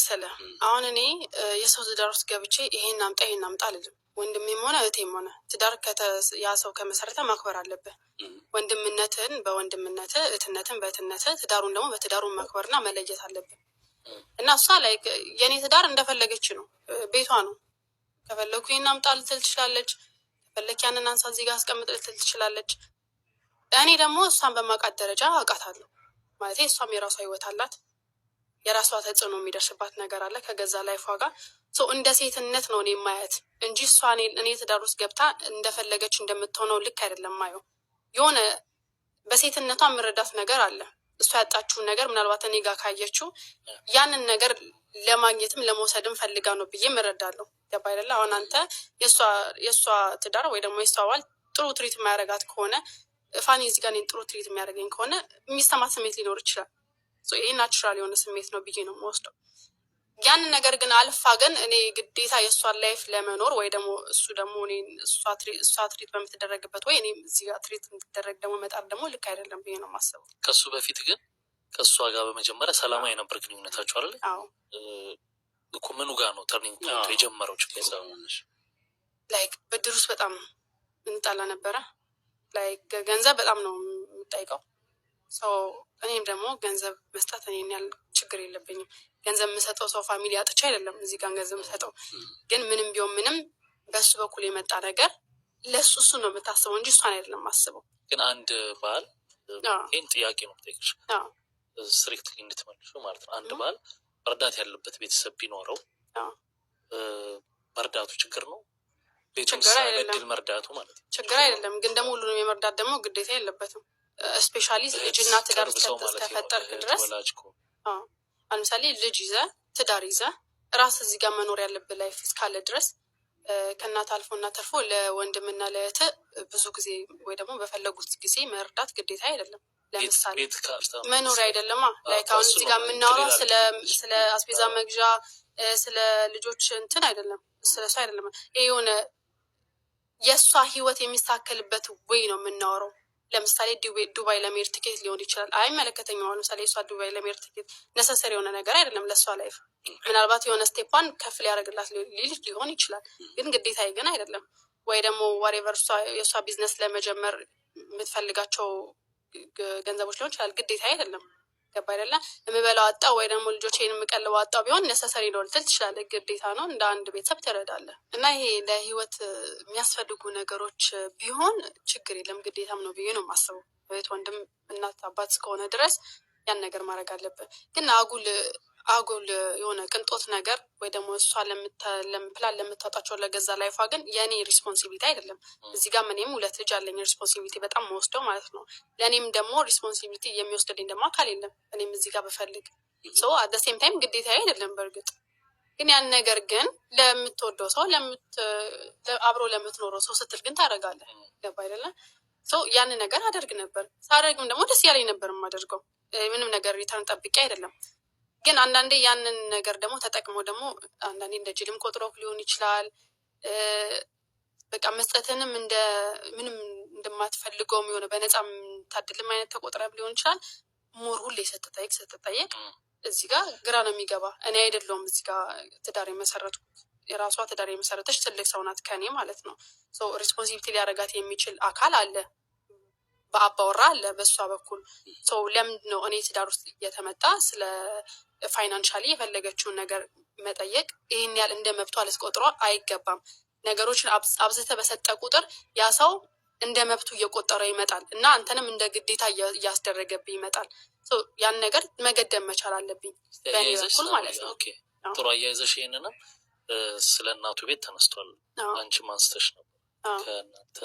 መሰለ አሁን እኔ የሰው ትዳር ውስጥ ገብቼ ይሄን አምጣ አልልም። ወንድሜም ሆነ እህቴም ሆነ ትዳር ያ ሰው ከመሰረተ ማክበር አለብህ። ወንድምነትን በወንድምነት እህትነትን በእህትነት ትዳሩን ደግሞ በትዳሩን ማክበርና መለየት አለብህ። እና እሷ ላይ የኔ ትዳር እንደፈለገች ነው፣ ቤቷ ነው። ከፈለኩ ይሄን አምጣ ልትል ትችላለች፣ ከፈለክ ያንን አንሳ እዚህ ጋር አስቀምጥ ልትል ትችላለች። እኔ ደግሞ እሷን በማውቃት ደረጃ አውቃታለሁ። ማለት እሷም የራሷ ህይወት አላት፣ የራሷ ተጽዕኖ የሚደርስባት ነገር አለ ከገዛ ላይፏ ጋር። እንደ ሴትነት ነው እኔ ማያት እንጂ እሷ እኔ ትዳር ውስጥ ገብታ እንደፈለገች እንደምትሆነው ልክ አይደለም ማየው። የሆነ በሴትነቷ የምረዳት ነገር አለ። እሷ ያጣችውን ነገር ምናልባት እኔ ጋር ካየችው ያንን ነገር ለማግኘትም ለመውሰድም ፈልጋ ነው ብዬ እረዳለሁ። ገባ አይደለ? አሁን አንተ የእሷ ትዳር ወይ ደግሞ የእሷ ባል ጥሩ ትሪት የሚያደርጋት ከሆነ ፋኒ እዚህ ጋር እኔን ጥሩ ትሪት የሚያደርገኝ ከሆነ የሚሰማት ስሜት ሊኖር ይችላል። ይሄ ናቹራል የሆነ ስሜት ነው ብዬ ነው የምወስደው። ያንን ነገር ግን አልፋ ግን እኔ ግዴታ የእሷን ላይፍ ለመኖር ወይ ደግሞ እሱ ደግሞ እሷ ትሪት በምትደረግበት ወይ እኔ እዚህ ጋር ትሪት የምትደረግ ደግሞ መጣር ደግሞ ልክ አይደለም ብዬ ነው የማስበው። ከሱ በፊት ግን ከእሷ ጋር በመጀመሪያ ሰላማዊ ነበር ግንኙነታችሁ አይደል? እኮ ምኑ ጋር ነው ተርኒንግ ፖይንት የጀመረው? ላይክ ብድር ውስጥ በጣም እንጣላ ነበረ። ላይክ ገንዘብ በጣም ነው የምጠይቀው። እኔም ደግሞ ገንዘብ መስጠት እኔን ያህል ችግር የለብኝም። ገንዘብ የምሰጠው ሰው ፋሚሊ አጥቻ አይደለም እዚህ ጋር ገንዘብ የምሰጠው። ግን ምንም ቢሆን ምንም በሱ በኩል የመጣ ነገር ለሱ እሱ ነው የምታስበው እንጂ እሷን አይደለም የማስበው። ግን አንድ ባል ይህን ጥያቄ ነው ጠይቅሽ ስትሪክትሊ እንድትመልሱ ማለት ነው። አንድ ባል መርዳት ያለበት ቤተሰብ ቢኖረው መርዳቱ ችግር ነው? ቤቱን ሳይበድል መርዳቱ ማለት ነው ችግር አይደለም። ግን ደግሞ ሁሉንም የመርዳት ደግሞ ግዴታ የለበትም። ስፔሻሊ ልጅና ትዳር እስከፈጠርክ ድረስ ለምሳሌ ልጅ ይዘ ትዳር ይዘ ራስ እዚህ ጋር መኖር ያለብህ ላይፍ እስካለ ድረስ ከእናት አልፎ እና ተርፎ ለወንድምና ለእህት ብዙ ጊዜ ወይ ደግሞ በፈለጉት ጊዜ መርዳት ግዴታ አይደለም። ለምሳሌ መኖር አይደለማ ላይክ አሁን እዚህ ጋር የምናወራው ስለ አስቤዛ መግዣ ስለ ልጆች እንትን አይደለም፣ ስለሱ አይደለም። ይሄ የሆነ የእሷ ህይወት የሚሳከልበት ወይ ነው የምናወራው። ለምሳሌ ዱባይ ለመሄድ ቲኬት ሊሆን ይችላል። አይመለከተኝም። ለምሳሌ እሷ ዱባይ ለመሄድ ቲኬት ነሰሰሪ የሆነ ነገር አይደለም ለእሷ ላይፍ። ምናልባት የሆነ ስቴፓን ከፍ ሊያደርግላት ሊሆን ይችላል፣ ግን ግዴታ ግን አይደለም። ወይ ደግሞ ዋሬቨር የእሷ ቢዝነስ ለመጀመር የምትፈልጋቸው ገንዘቦች ሊሆን ይችላል፣ ግዴታ አይደለም። ገባ አይደለ? የምበላው አጣ ወይ ደግሞ ልጆቼን የምቀልበው አጣ ቢሆን ነሰሰሪ ነው ልትል ትችላለህ። ግዴታ ነው እንደ አንድ ቤተሰብ ትረዳለህ። እና ይሄ ለህይወት የሚያስፈልጉ ነገሮች ቢሆን ችግር የለም፣ ግዴታም ነው ብዬ ነው የማስበው። ቤት ወንድም እናት አባት እስከሆነ ድረስ ያን ነገር ማድረግ አለብን። ግን አጉል የሆነ ቅንጦት ነገር ወይ ደግሞ እሷ ፕላን ለምታወጣቸው ለገዛ ላይፏ ግን የእኔ ሪስፖንሲቢሊቲ አይደለም። እዚህ ጋር እኔም 2 ልጅ አለኝ፣ ሪስፖንሲቢሊቲ በጣም መወስደው ማለት ነው። ለእኔም ደግሞ ሪስፖንሲቢሊቲ የሚወስድልኝ ደግሞ አካል የለም። እኔም እዚህ ጋር በፈልግ አት ሴም ታይም ግዴታ አይደለም። በእርግጥ ግን ያን ነገር ግን ለምትወደው ሰው አብሮ ለምትኖረው ሰው ስትል ግን ታደርጋለህ። ገባ አይደለም? ያንን ነገር አደርግ ነበር። ሳደርግም ደግሞ ደስ ያለኝ ነበር የማደርገው። ምንም ነገር ሪተርን ጠብቄ አይደለም። ግን አንዳንዴ ያንን ነገር ደግሞ ተጠቅሞ ደግሞ አንዳንዴ እንደ ጅልም ቆጥሮ ሊሆን ይችላል። በቃ መስጠትንም እንደ ምንም እንደማትፈልገውም የሆነ በነፃም ታድልም አይነት ተቆጥረም ሊሆን ይችላል። ሞር ሁሌ ስትጠየቅ እዚህ ጋር ግራ ነው የሚገባ። እኔ አይደለሁም እዚህ ጋር ትዳር የመሰረትኩት፣ የራሷ ትዳር የመሰረተች ትልቅ ሰው ናት ከኔ ማለት ነው። ሪስፖንሲቢሊቲ ሊያደርጋት የሚችል አካል አለ፣ በአባወራ አለ በእሷ በኩል። ለምንድን ነው እኔ ትዳር ውስጥ እየተመጣ ስለ ፋይናንሻሊ የፈለገችውን ነገር መጠየቅ ይህን ያህል እንደ መብቷ ልትቆጥሮ አይገባም። ነገሮችን አብዝተ በሰጠ ቁጥር ያ ሰው እንደ መብቱ እየቆጠረ ይመጣል እና አንተንም እንደ ግዴታ እያስደረገብህ ይመጣል። ያን ነገር መገደብ መቻል አለብኝ በእኔ በኩል ማለት ነው። ጥሩ አያይዘሽ ይሄንንም ስለ እናቱ ቤት ተነስቷል። አንቺ ማንስተሽ ነው ከእናንተ